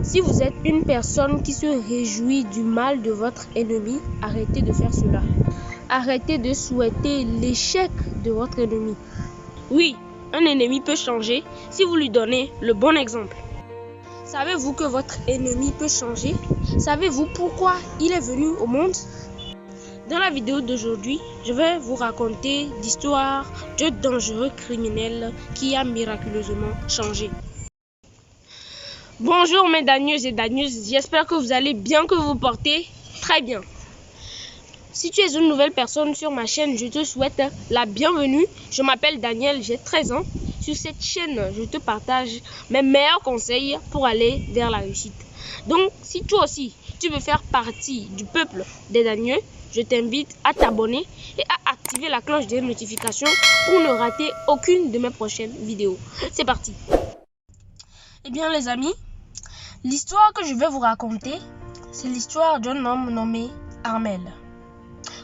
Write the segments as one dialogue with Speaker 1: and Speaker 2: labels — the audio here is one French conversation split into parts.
Speaker 1: Si vous êtes une personne qui se réjouit du mal de votre ennemi, arrêtez de faire cela. Arrêtez de souhaiter l'échec de votre ennemi. Oui, un ennemi peut changer si vous lui donnez le bon exemple. Savez-vous que votre ennemi peut changer? Savez-vous pourquoi il est venu au monde? Dans la vidéo d'aujourd'hui, je vais vous raconter l'histoire de dangereux criminels qui a miraculeusement changé. Bonjour mes dagneuses et dagneuses, j'espère que vous allez bien, que vous vous portez très bien. Si tu es une nouvelle personne sur ma chaîne, je te souhaite la bienvenue. Je m'appelle Daniel, j'ai 13 ans. Sur cette chaîne, je te partage mes meilleurs conseils pour aller vers la réussite. Donc, si toi aussi, tu veux faire partie du peuple des dagneux, je t'invite à t'abonner et à activer la cloche des notifications pour ne rater aucune de mes prochaines vidéos. C'est parti! Eh bien les amis, l'histoire que je vais vous raconter, c'est l'histoire d'un homme nommé Armel.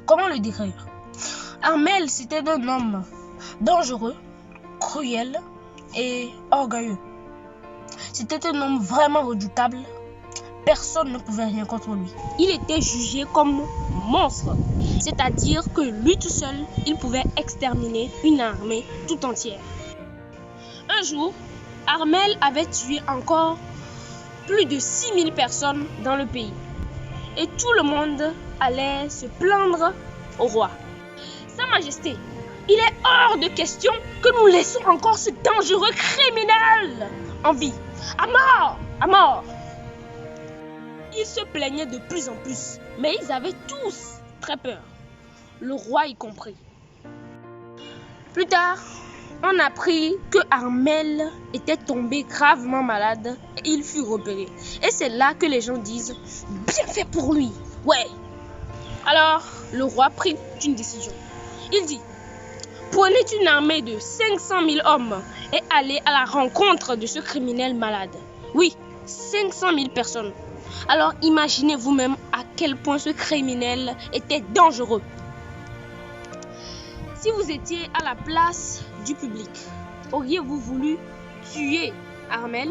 Speaker 1: Comment le décrire? Armel, c'était un homme dangereux, cruel et orgueilleux. C'était un homme vraiment redoutable. Personne ne pouvait rien contre lui. Il était jugé comme monstre, c'est-à-dire que lui tout seul, il pouvait exterminer une armée tout entière. Un jour, Armel avait tué encore plus de 6000 personnes dans le pays. Et tout le monde allait se plaindre au roi. Sa Majesté, il est hors de question que nous laissons encore ce dangereux criminel en vie. À mort! À mort! Ils se plaignaient de plus en plus, mais ils avaient tous très peur, le roi y compris. Plus tard, on apprit que Armel était tombé gravement malade et il fut repéré. Et c'est là que les gens disent « Bien fait pour lui !» Ouais. Alors, le roi prit une décision. Il dit « Prenez une armée de 500 000 hommes et allez à la rencontre de ce criminel malade. » Oui, 500 000 personnes. Alors imaginez vous-même à quel point ce criminel était dangereux. Si vous étiez à la place du public, auriez-vous voulu tuer Armel?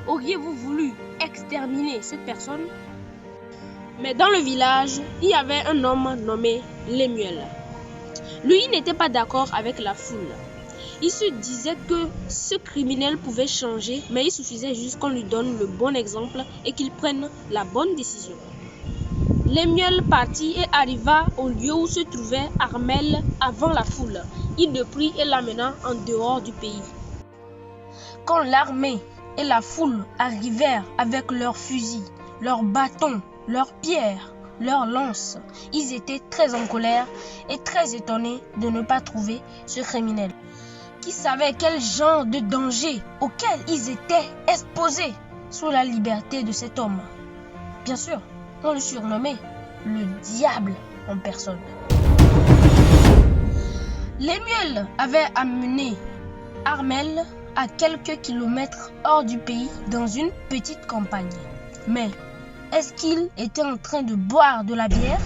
Speaker 1: Auriez-vous voulu exterminer cette personne? Mais dans le village, il y avait un homme nommé Lemuel. Lui, il n'était pas d'accord avec la foule. Il se disait que ce criminel pouvait changer, mais il suffisait juste qu'on lui donne le bon exemple et qu'il prenne la bonne décision. Lemuel partit et arriva au lieu où se trouvait Armel avant la foule. Il le prit et l'amena en dehors du pays. Quand l'armée et la foule arrivèrent avec leurs fusils, leurs bâtons, leurs pierres, leurs lances, ils étaient très en colère et très étonnés de ne pas trouver ce criminel, qui savait quel genre de danger auquel ils étaient exposés sous la liberté de cet homme. Bien sûr, on le surnommait le diable en personne. Lemuel avait amené Armel à quelques kilomètres hors du pays dans une petite campagne. Mais est-ce qu'il était en train de boire de la bière?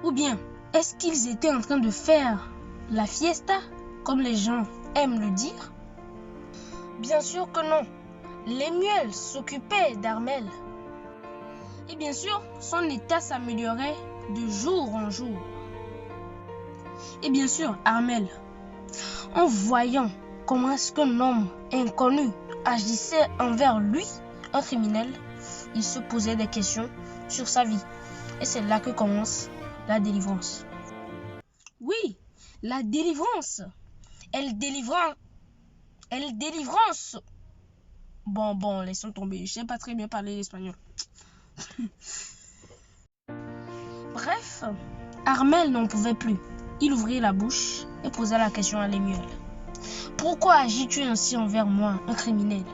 Speaker 1: Ou bien est-ce qu'ils étaient en train de faire la fiesta, comme les gens aiment le dire? Bien sûr que non. Lemuel s'occupait d'Armel. Et bien sûr, son état s'améliorait de jour en jour. Et bien sûr, Armel, en voyant comment est-ce qu'un homme inconnu agissait envers lui, un criminel, il se posait des questions sur sa vie. Et c'est là que commence la délivrance. Oui, la délivrance. Elle délivrance. Bon, laissons tomber. Je sais pas très bien parler l'espagnol. Bref, Armel n'en pouvait plus. Il ouvrit la bouche et posa la question à Lemuel. Pourquoi agis-tu ainsi envers moi, un criminel?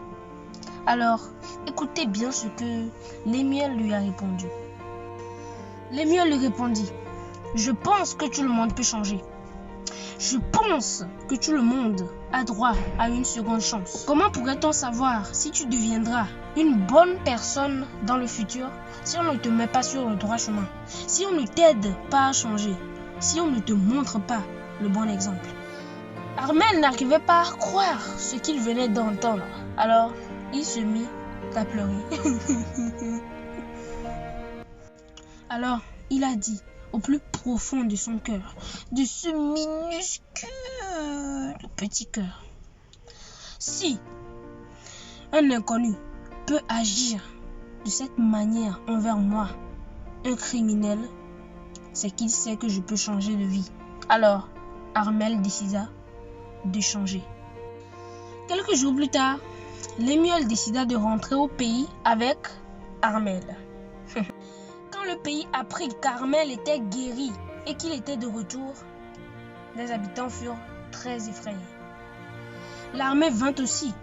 Speaker 1: Alors, écoutez bien ce que Lemuel lui a répondu. Lemuel lui répondit, je pense que tout le monde peut changer. Je pense que tout le monde a droit à une seconde chance. Comment pourrait-on savoir si tu deviendras une bonne personne dans le futur si on ne te met pas sur le droit chemin, si on ne t'aide pas à changer, si on ne te montre pas le bon exemple? Armel n'arrivait pas à croire ce qu'il venait d'entendre. Alors, il se mit t'as pleuré. Alors, il a dit au plus profond de son cœur, de ce minuscule petit cœur, si un inconnu peut agir de cette manière envers moi, un criminel, c'est qu'il sait que je peux changer de vie. Alors, Armel décida de changer. Quelques jours plus tard, Lémuel décida de rentrer au pays avec Armel. Quand le pays apprit qu'Armel était guéri et qu'il était de retour, les habitants furent très effrayés. L'armée vint aussi.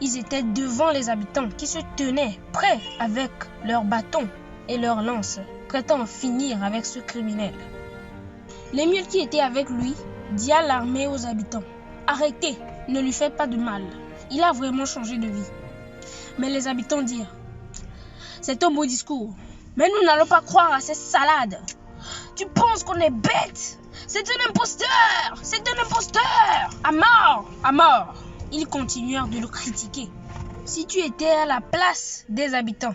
Speaker 1: Ils étaient devant les habitants qui se tenaient prêts avec leurs bâtons et leurs lances, prêts à en finir avec ce criminel. Lémuel qui était avec lui dit à l'armée et aux habitants, « Arrêtez, ne lui faites pas de mal. Il a vraiment changé de vie. » Mais les habitants dirent, « C'est un beau discours, mais nous n'allons pas croire à ces salades. Tu penses qu'on est bête? C'est un imposteur! C'est un imposteur! À mort! À mort! » Ils continuèrent de le critiquer. Si tu étais à la place des habitants,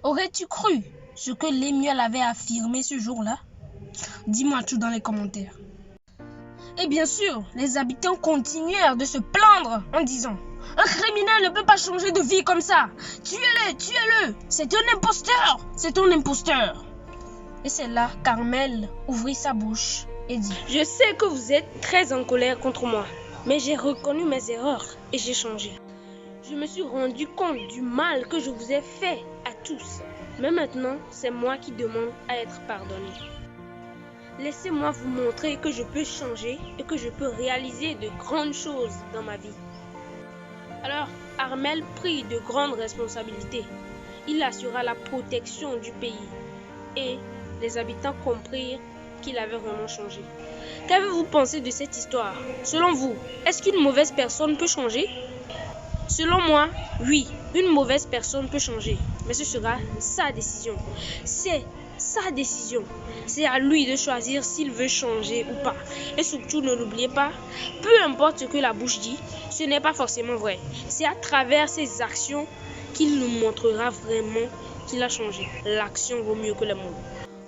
Speaker 1: aurais-tu cru ce que Lémuel avait affirmé ce jour-là? Dis-moi tout dans les commentaires. Et bien sûr, les habitants continuèrent de se plaindre en disant « Un criminel ne peut pas changer de vie comme ça. Tuez-le, tuez-le. C'est un imposteur, c'est un imposteur. » Et c'est là qu'Armel ouvrit sa bouche et dit « Je sais que vous êtes très en colère contre moi, mais j'ai reconnu mes erreurs et j'ai changé. Je me suis rendu compte du mal que je vous ai fait à tous. Mais maintenant, c'est moi qui demande à être pardonné. Laissez-moi vous montrer que je peux changer et que je peux réaliser de grandes choses dans ma vie. » Alors, Armel prit de grandes responsabilités. Il assura la protection du pays et les habitants comprirent qu'il avait vraiment changé. Qu'avez-vous pensé de cette histoire? Selon vous, est-ce qu'une mauvaise personne peut changer? Selon moi, oui, une mauvaise personne peut changer, mais ce sera sa décision. C'est sa décision. C'est à lui de choisir s'il veut changer ou pas. Et surtout, ne l'oubliez pas, peu importe ce que la bouche dit, ce n'est pas forcément vrai. C'est à travers ses actions qu'il nous montrera vraiment qu'il a changé. L'action vaut mieux que les mots.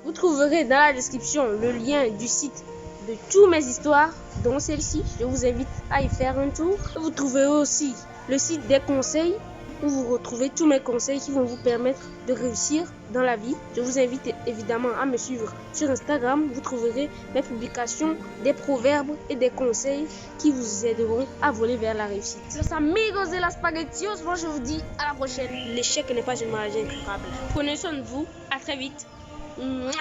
Speaker 1: Vous trouverez dans la description le lien du site de toutes mes histoires, dont celle-ci. Je vous invite à y faire un tour. Vous trouverez aussi le site des conseils où vous retrouvez tous mes conseils qui vont vous permettre de réussir dans la vie. Je vous invite évidemment à me suivre sur Instagram. Vous trouverez mes publications, des proverbes et des conseils qui vous aideront à voler vers la réussite. Los amigos de la spaghettios, moi je vous dis à la prochaine. L'échec n'est pas une maladie incurable. Prenez soin de vous. À très vite. Mouah.